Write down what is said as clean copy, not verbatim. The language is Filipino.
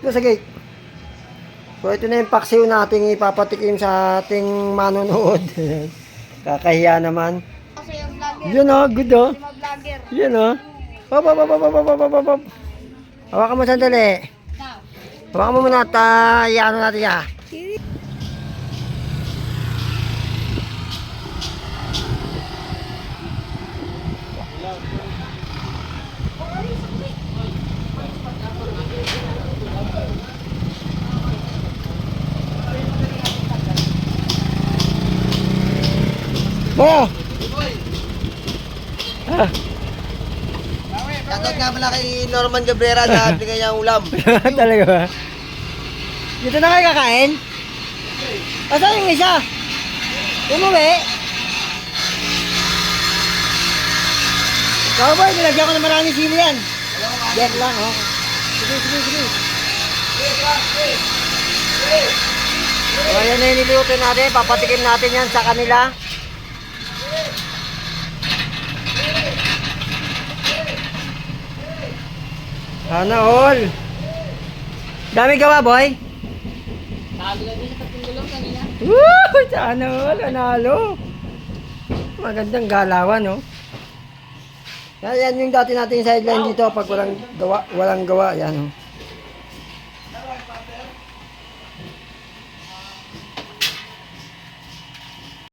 ko sa gate. So ito na yung paksiw nating ipapatikim sa ating manonood. Kakahiya naman. Kasi yung vlogger. Yun oh, good oh. Yung mga vlogger. Yun oh. Hop, hop, hop, hop, hop, hop, hop, hop. Hawakan mo sandali. Now. Hawakan mo muna at iano natin ya. Bo! Ah, Shoutout nga pala kay Norman Cabrera sa bigay niyang ulam. talaga ba? Dito na kayo kakain? Asan yung isa? Umuwi? Cowboy, nilagyan ko na maraming sili yan. Get lang, oh. Sige, sige, sige. So, ayan na yung niluto natin. Papatikim natin yan sa kanila. Sana all. Dami gawa, boy. Woo! Sana all. Analo. Magandang galawan, no? Yan yung dati nating sideline dito pag walang gawa. Yan, oh.